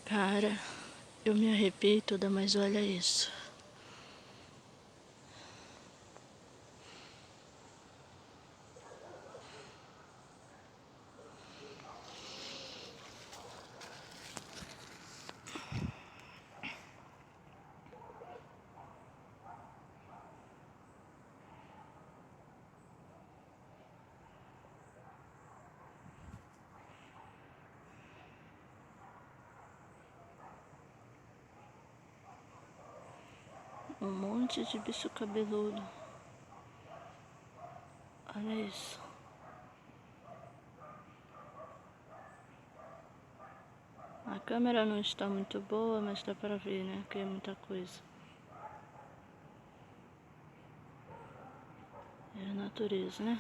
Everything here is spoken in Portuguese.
Cara, eu me arrepiei toda, mas olha isso. Um monte de bicho cabeludo. Olha isso. A câmera não está muito boa, mas dá para ver, né? Que é muita coisa. É a natureza, né?